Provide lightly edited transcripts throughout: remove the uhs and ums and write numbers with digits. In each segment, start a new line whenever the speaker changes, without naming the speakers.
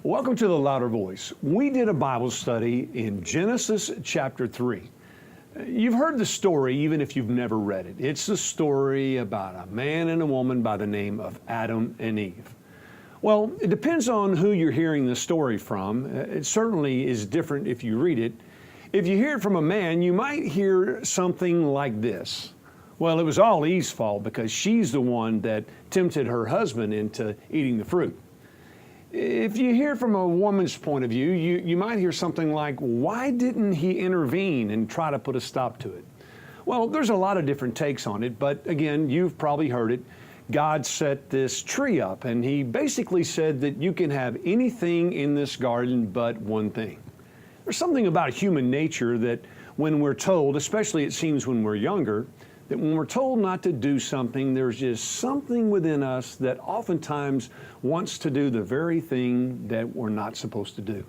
Welcome to the Louder Voice. We did a Bible study in Genesis chapter 3. You've heard the story even if you've never read it. It's the story about a man and a woman by the name of Adam and Eve. Well, it depends on who you're hearing the story from. It certainly is different if you read it. If you hear it from a man, you might hear something like this. Well, it was all Eve's fault because she's the one that tempted her husband into eating the fruit. If you hear from a woman's point of view, you might hear something like, why didn't he intervene and try to put a stop to it? Well, there's a lot of different takes on it, but again, you've probably heard it. God set this tree up, and he basically said that you can have anything in this garden but one thing. There's something about human nature that when we're told, especially it seems when we're younger, that when we're told not to do something, there's just something within us that oftentimes wants to do the very thing that we're not supposed to do.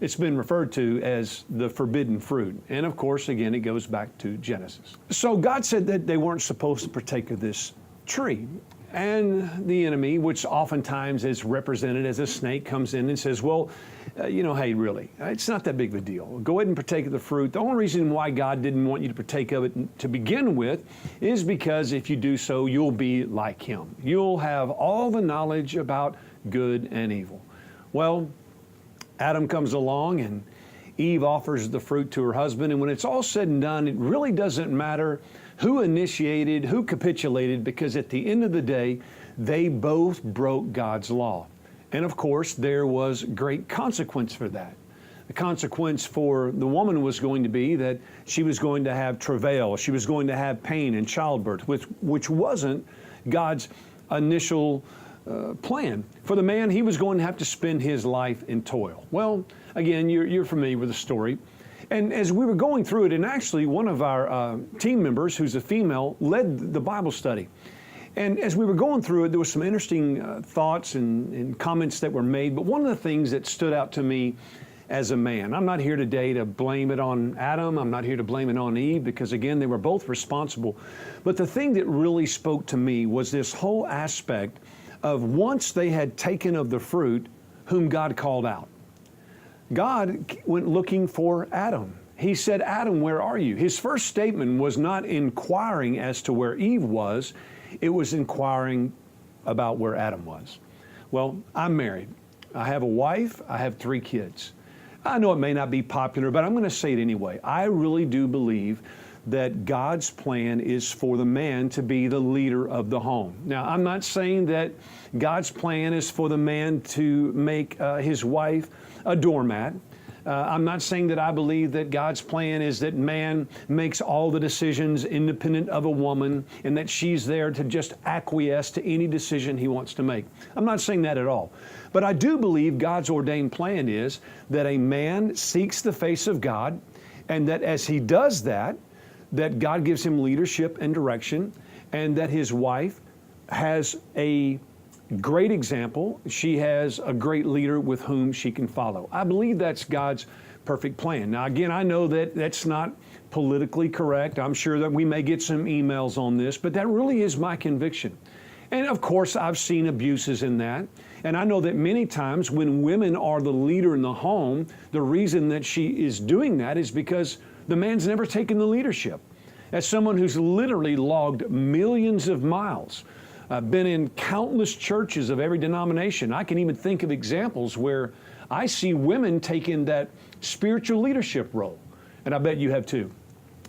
It's been referred to as the forbidden fruit. And of course, again, it goes back to Genesis. So God said that they weren't supposed to partake of this tree. And the enemy, which oftentimes is represented as a snake, comes in and says, well, hey, really, it's not that big of a deal. Go ahead and partake of the fruit. The only reason why God didn't want you to partake of it to begin with is because if you do so, you'll be like him. You'll have all the knowledge about good and evil. Well, Adam comes along and Eve offers the fruit to her husband. And when it's all said and done, it really doesn't matter who initiated, who capitulated, because at the end of the day, they both broke God's law. And of course, there was great consequence for that. The consequence for the woman was going to be that she was going to have travail. She was going to have pain and childbirth, which wasn't God's initial plan. For the man, he was going to have to spend his life in toil. Well, again, you're familiar with the story. And as we were going through it, and actually one of our team members, who's a female, led the Bible study. And as we were going through it, there was some interesting thoughts and comments that were made. But one of the things that stood out to me as a man, I'm not here today to blame it on Adam. I'm not here to blame it on Eve, because again, they were both responsible. But the thing that really spoke to me was this whole aspect of once they had taken of the fruit, whom God called out. God went looking for Adam. He said, Adam, where are you? His first statement was not inquiring as to where Eve was. It was inquiring about where Adam was. Well, I'm married. I have a wife. I have 3 kids. I know it may not be popular, but I'm going to say it anyway. I really do believe that God's plan is for the man to be the leader of the home. Now, I'm not saying that God's plan is for the man to make his wife a doormat. I'm not saying that I believe that God's plan is that man makes all the decisions independent of a woman and that she's there to just acquiesce to any decision he wants to make. I'm not saying that at all. But I do believe God's ordained plan is that a man seeks the face of God, and that as he does that, that God gives him leadership and direction, and that his wife has a great example. She has a great leader with whom she can follow. I believe that's God's perfect plan. Now, again, I know that that's not politically correct. I'm sure that we may get some emails on this, but that really is my conviction. And of course, I've seen abuses in that. And I know that many times when women are the leader in the home, the reason that she is doing that is because the man's never taken the leadership. As someone who's literally logged millions of miles, been in countless churches of every denomination, I can even think of examples where I see women taking that spiritual leadership role. And I bet you have too.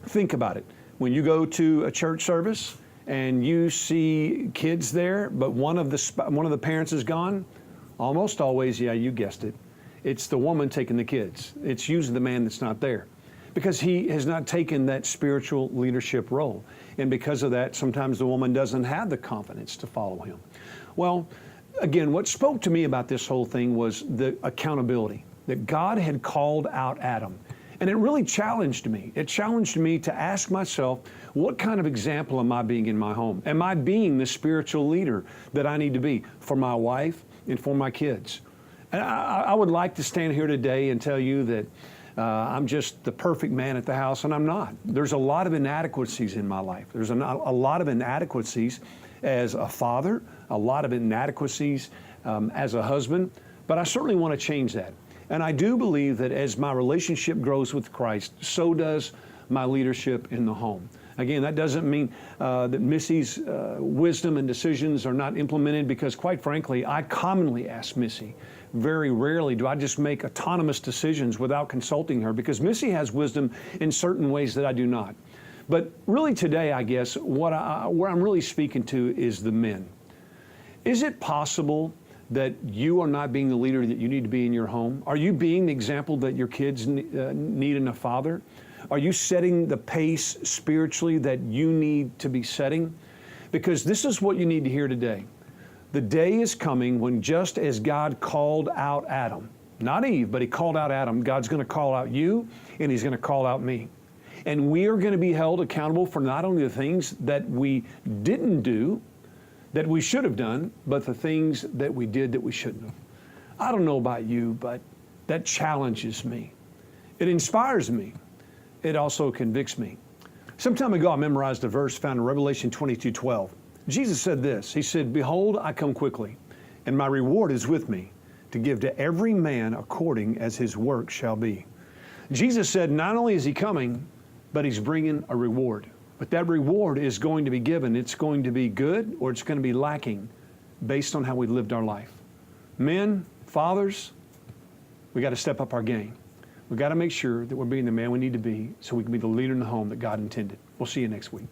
Think about it. When you go to a church service and you see kids there, but one of the parents is gone, almost always, yeah, you guessed it, it's the woman taking the kids. It's usually the man that's not there, because he has not taken that spiritual leadership role. And because of that, sometimes the woman doesn't have the confidence to follow him. Well, again, what spoke to me about this whole thing was the accountability, that God had called out Adam. And it really challenged me. It challenged me to ask myself, what kind of example am I being in my home? Am I being the spiritual leader that I need to be for my wife and for my kids? And I would like to stand here today and tell you that I'm just the perfect man at the house, and I'm not. There's a lot of inadequacies in my life. There's a lot of inadequacies as a father, a lot of inadequacies as a husband. But I certainly want to change that. And I do believe that as my relationship grows with Christ, so does my leadership in the home. Again, that doesn't mean that Missy's wisdom and decisions are not implemented, because quite frankly, I commonly ask Missy. Very rarely do I just make autonomous decisions without consulting her, because Missy has wisdom in certain ways that I do not. But really today, I guess, where I'm really speaking to is the men. Is it possible that you are not being the leader that you need to be in your home? Are you being the example that your kids need in a father? Are you setting the pace spiritually that you need to be setting? Because this is what you need to hear today. The day is coming when, just as God called out Adam, not Eve, but he called out Adam, God's going to call out you, and he's going to call out me. And we are going to be held accountable for not only the things that we didn't do, that we should have done, but the things that we did that we shouldn't have. I don't know about you, but that challenges me. It inspires me. It also convicts me. Some time ago, I memorized a verse found in Revelation 22:12. Jesus said this. He said, "Behold, I come quickly, and my reward is with me, to give to every man according as his work shall be." Jesus said not only is he coming, but he's bringing a reward. But that reward is going to be given. It's going to be good, or it's going to be lacking based on how we lived our life. Men, fathers, we got to step up our game. We've got to make sure that we're being the man we need to be, so we can be the leader in the home that God intended. We'll see you next week.